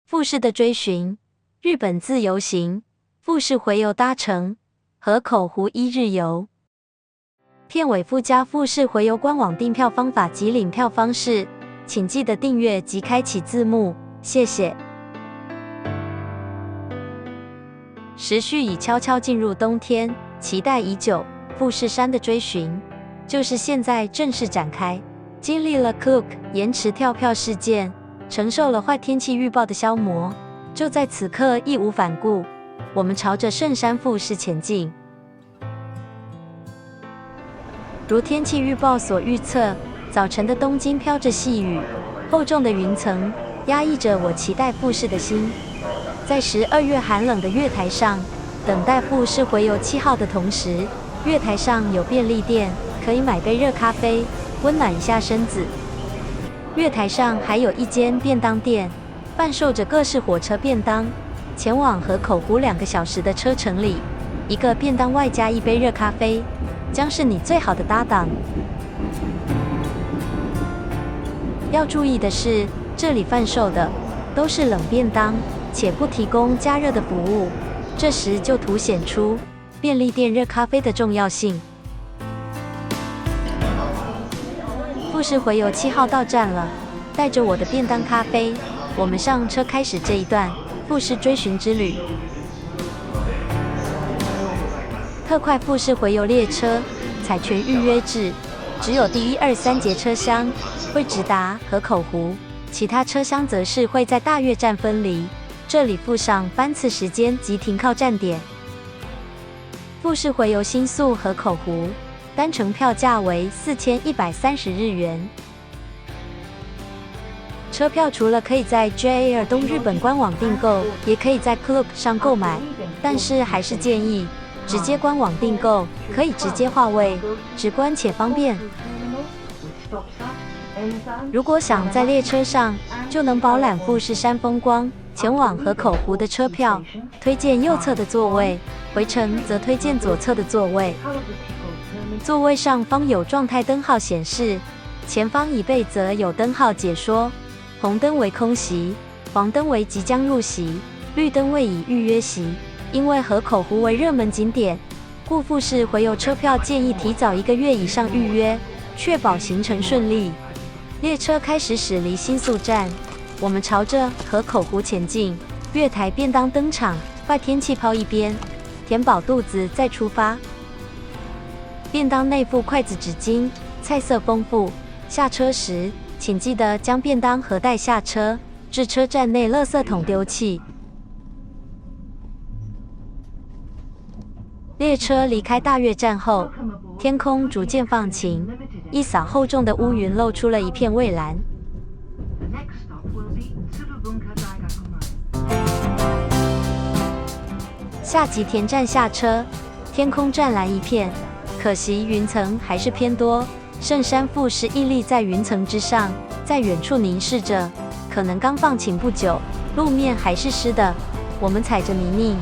富士的追寻，日本自由行，富士回游搭乘，河口湖一日游。片尾附加富士回游官网订票方法及领票方式，请记得订阅及开启字幕，谢谢。时序已悄悄进入冬天，期待已久，富士山的追寻就是现在正式展开。经历了 Klook 延迟跳票事件，承受了坏天气预报的消磨，就在此刻义无反顾，我们朝着圣山富士前进。如天气预报所预测，早晨的东京飘着细雨，厚重的云层压抑着我期待富士的心。在12月寒冷的月台上，等待富士回游7号的同时，月台上有便利店，可以买杯热咖啡，温暖一下身子。月台上还有一间便当店，贩售着各式火车便当。前往河口湖2个小时的车程里，一个便当外加一杯热咖啡，将是你最好的搭档。要注意的是，这里贩售的都是冷便当，且不提供加热的服务，这时就凸显出便利店热咖啡的重要性。富士回游7号到站了，带着我的便当咖啡，我们上车开始这一段富士追寻之旅。特快富士回游列车采全预约制，只有第1、2、3节车厢会直达河口湖，其他车厢则是会在大月站分离。这里附上班次时间及停靠站点。富士回游新宿河口湖，单程票价为4130日元。车票除了可以在 JR 东日本官网订购，也可以在 Klook 上购买，但是还是建议直接官网订购，可以直接划位，直观且方便。如果想在列车上就能饱览富士山风光，前往河口湖的车票推荐右侧的座位，回程则推荐左侧的座位。座位上方有状态灯号显示，前方椅背则有灯号解说，红灯为空席，黄灯为即将入席，绿灯为已预约席。因为河口湖为热门景点，故富士回游车票建议提早1个月以上预约，确保行程顺利。列车开始驶离新宿站，我们朝着河口湖前进。月台便当登场，坏天气抛一边，填饱肚子再出发。便当内附筷子、纸巾，菜色丰富。下车时，请记得将便当盒带下车，至车站内垃圾桶丢弃。列车离开大月站后，天空逐渐放晴，一扫厚重的乌云，露出了一片蔚蓝。下吉田站下车，天空湛蓝一片，可惜云层还是偏多。圣山富士屹立在云层之上，在远处凝视着，可能刚放晴不久，路面还是湿的。我们踩着泥泞，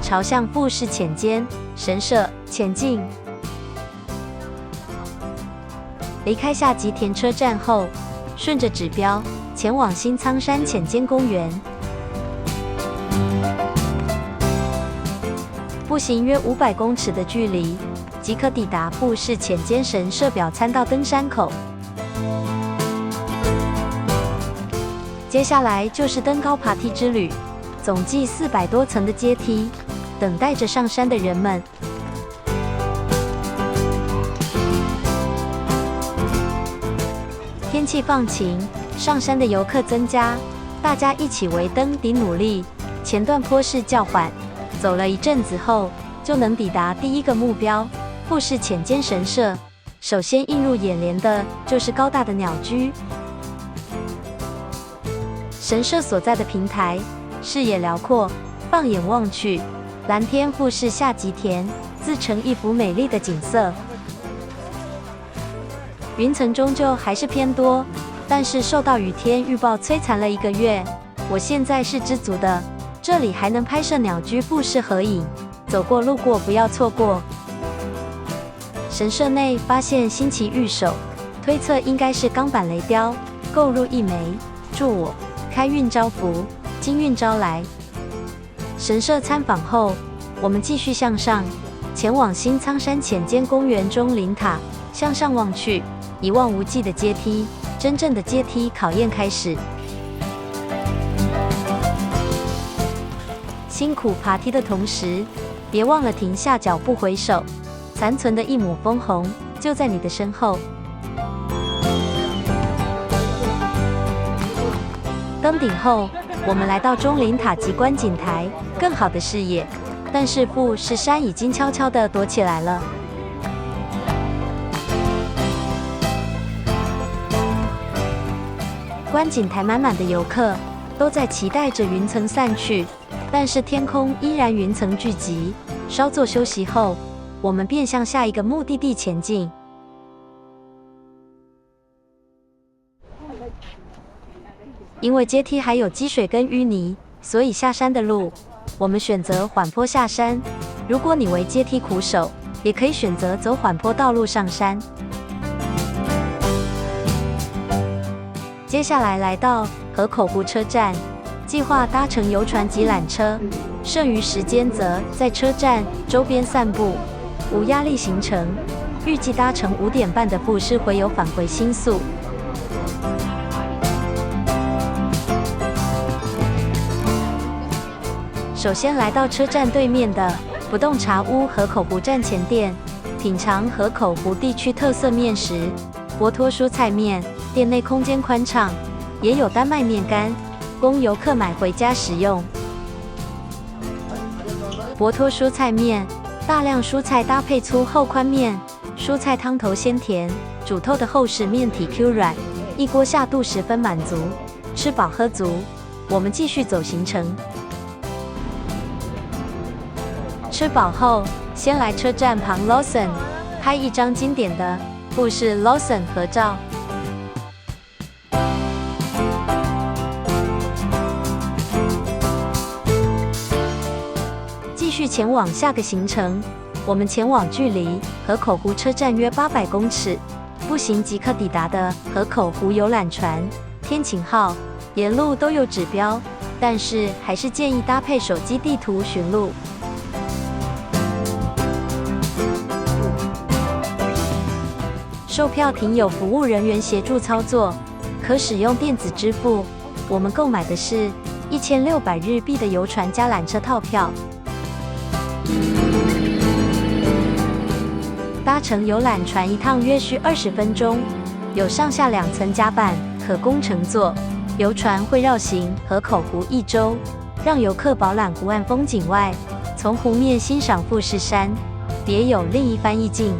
朝向富士浅间神社前进。离开下吉田车站后，顺着指标前往新仓山浅间公园。步行约500公尺的距离，即可抵达富士浅间神社表参道登山口。接下来就是登高爬梯之旅，总计400多层的阶梯，等待着上山的人们。天气放晴，上山的游客增加，大家一起为登顶努力。前段坡势较缓，走了一阵子后，就能抵达第一个目标——富士浅间神社。首先映入眼帘的就是高大的鸟居。神社所在的平台，视野辽阔，放眼望去，蓝天富士下吉田，自成一幅美丽的景色。云层终究还是偏多，但是受到雨天预报摧残了1个月，我现在是知足的。这里还能拍摄鸟居富士合影，走过路过不要错过。神社内发现新奇玉手，推测应该是钢板雷雕，购入1枚，祝我开运招福。金运招来。神社参访后，我们继续向上，前往新仓山浅间公园钟灵塔。向上望去，一望无际的阶梯，真正的阶梯考验开始。辛苦爬梯的同时，别忘了停下脚步回首，残存的一抹枫红就在你的身后。登顶后，我们来到钟灵塔及观景台，更好的视野。但是富士山已经悄悄地躲起来了。观景台满满的游客都在期待着云层散去，但是天空依然云层聚集。稍作休息后，我们便向下一个目的地前进。因为阶梯还有积水跟淤泥，所以下山的路我们选择缓坡下山。如果你为阶梯苦手，也可以选择走缓坡道路上山。接下来来到河口湖车站，计划搭乘游船及缆车，剩余时间则在车站周边散步，无压力行程。预计搭乘5点半的富士回游返回新宿。首先来到车站对面的不动茶屋河口湖站前店，品尝河口湖地区特色面食博托蔬菜面。店内空间宽敞，也有丹麦面干，供游客买回家食用。博托蔬菜面，大量蔬菜搭配粗厚宽面，蔬菜汤头鲜甜，煮透的厚实面体 Q 软，一锅下肚十分满足，吃饱喝足。我们继续走行程。吃饱后，先来车站旁 Lawson 拍一张经典的富士 Lawson 合照。继续前往下个行程，我们前往距离河口湖车站约800公尺，步行即可抵达的河口湖游览船天晴号。沿路都有指标，但是还是建议搭配手机地图寻路。售票亭有服务人员协助操作，可使用电子支付。我们购买的是1600日币的游船加缆车套票。搭乘游览船一趟约需20分钟，有上下2层甲板，可供乘坐。游船会绕行河口湖1周，让游客饱览湖岸风景外，从湖面欣赏富士山，别有另一番意境。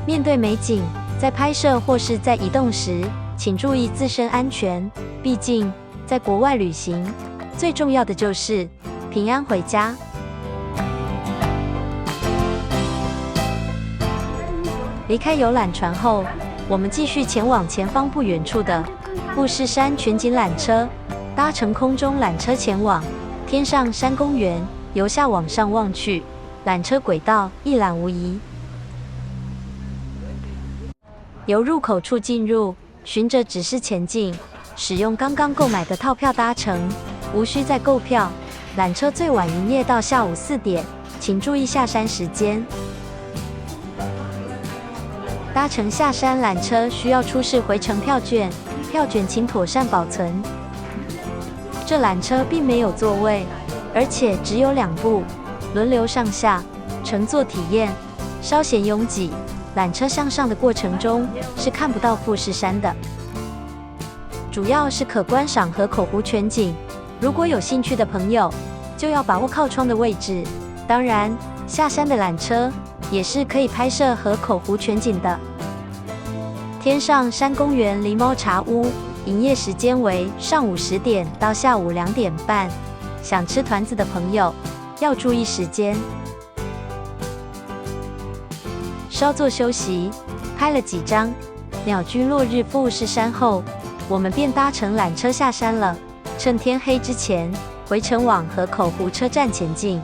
面对美景，在拍摄或是在移动时，请注意自身安全。毕竟，在国外旅行，最重要的就是平安回家。离开游览船后，我们继续前往前方不远处的富士山全景缆车，搭乘空中缆车前往天上山公园。由下往上望去，缆车轨道一览无遗。由入口处进入，循着指示前进，使用刚刚购买的套票搭乘，无需再购票。缆车最晚营业到下午4点，请注意下山时间。搭乘下山缆车需要出示回程票券，票卷请妥善保存。这缆车并没有座位，而且只有2部，轮流上下，乘坐体验稍显拥挤。缆车向上的过程中是看不到富士山的，主要是可观赏河口湖全景。如果有兴趣的朋友，就要把握靠窗的位置。当然，下山的缆车也是可以拍摄河口湖全景的。天上山公园狸猫茶屋营业时间为上午10点到下午2点半，想吃团子的朋友要注意时间。稍作休息，拍了几张鸟居落日富士山后，我们便搭乘缆车下山了。趁天黑之前，回程往河口湖车站前进。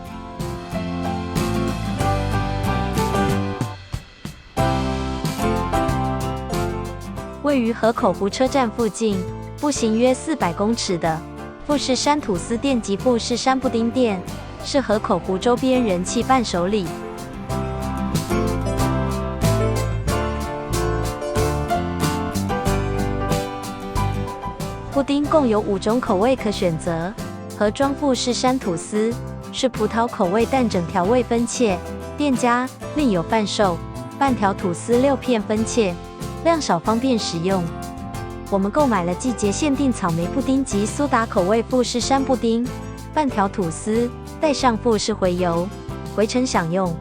位于河口湖车站附近，步行约400公尺的富士山吐司店及富士山布丁店，是河口湖周边人气伴手礼。布丁共有5种口味可选择，盒装富士山吐司是葡萄口味，但整条未分切，店家另有贩售半条吐司6片分切，量少方便使用。我们购买了季节限定草莓布丁及苏打口味富士山布丁，半条吐司带上富士回游，回程享用。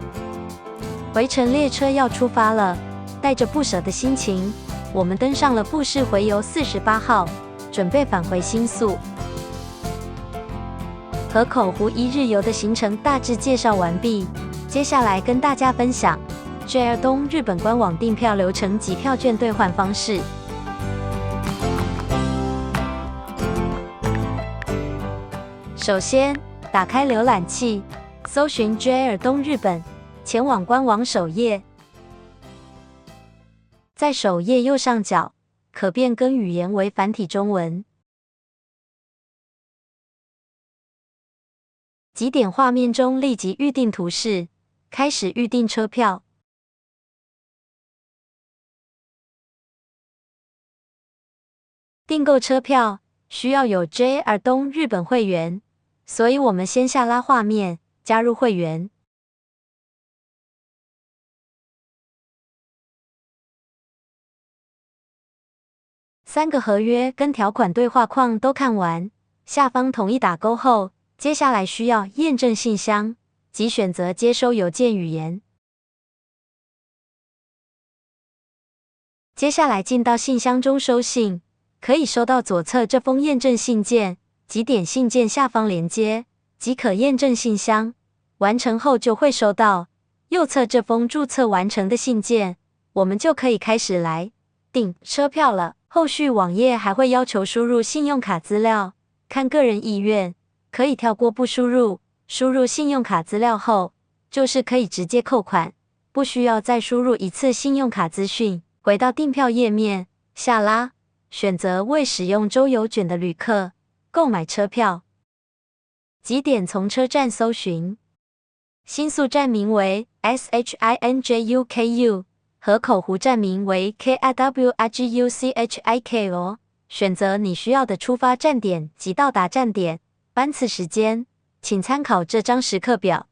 回程列车要出发了，带着不舍的心情，我们登上了富士回游48号，准备返回新宿。河口湖1日游的行程大致介绍完毕，接下来跟大家分享 JR 东日本官网订票流程及票券兑换方式。首先，打开浏览器，搜寻 JR 东日本，前往官网首页。在首页右上角，可变更语言为繁体中文。即点画面中立即预订图示，开始预订车票。订购车票需要有 JR 东日本会员，所以我们先下拉画面，加入会员。3个合约跟条款对话框都看完，下方同意打勾后，接下来需要验证信箱，即选择接收邮件语言。接下来进到信箱中收信，可以收到左侧这封验证信件，即点信件下方连接，即可验证信箱。完成后就会收到右侧这封注册完成的信件，我们就可以开始来订车票了。后续网页还会要求输入信用卡资料，看个人意愿，可以跳过不输入。输入信用卡资料后，就是可以直接扣款，不需要再输入一次信用卡资讯。回到订票页面，下拉，选择未使用周游卷的旅客，购买车票。即点从车站搜寻，新宿站名为 SHINJUKU， 河口湖站名为 KIWRGUCHIKO， 选择你需要的出发站点及到达站点，班次时间，请参考这张时刻表。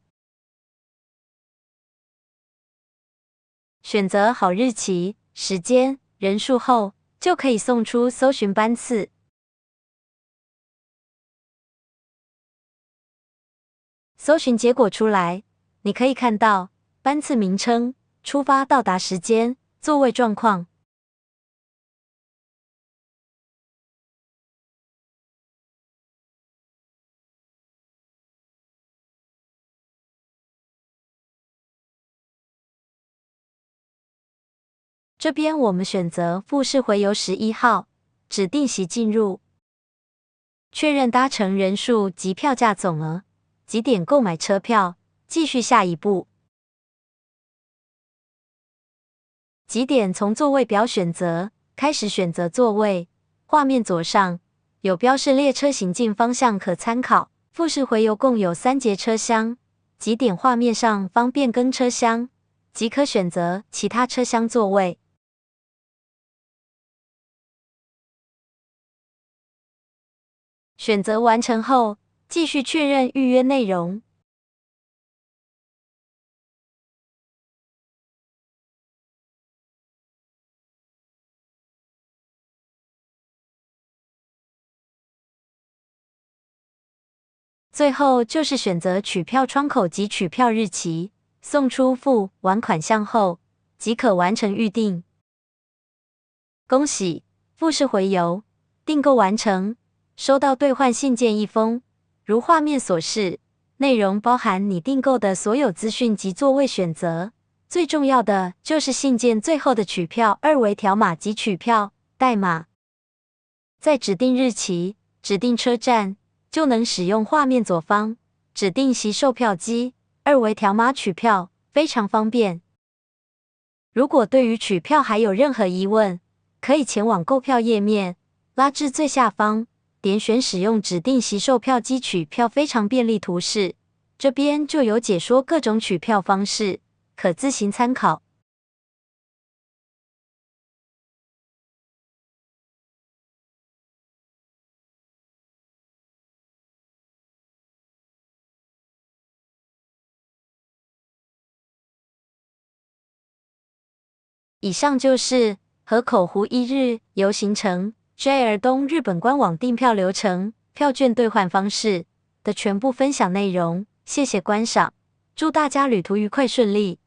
选择好日期、时间、人数后，就可以送出搜寻班次。搜寻结果出来，你可以看到班次名称、出发到达时间、座位状况。这边我们选择富士回游11号，指定席进入，确认搭乘人数及票价总额，即点购买车票，继续下一步。即点从座位表选择，开始选择座位。画面左上有标示列车行进方向可参考。富士回游共有3节车厢，即点画面上方变更车厢，即可选择其他车厢座位。选择完成后，继续确认预约内容。最后就是选择取票窗口及取票日期，送出付完款项后，即可完成预订。恭喜，富士回游订购完成，收到兑换信件1封，如画面所示，内容包含你订购的所有资讯及座位选择。最重要的就是信件最后的取票2维条码及取票代码。在指定日期、指定车站，就能使用画面左方指定席售票机2维条码取票，非常方便。如果对于取票还有任何疑问，可以前往购票页面，拉至最下方，点选使用指定席售票机取票，非常便利图示。这边就有解说各种取票方式，可自行参考。以上就是河口湖一日游行程 JR 东日本官网订票流程、票券兑换方式的全部分享内容。谢谢观赏，祝大家旅途愉快顺利。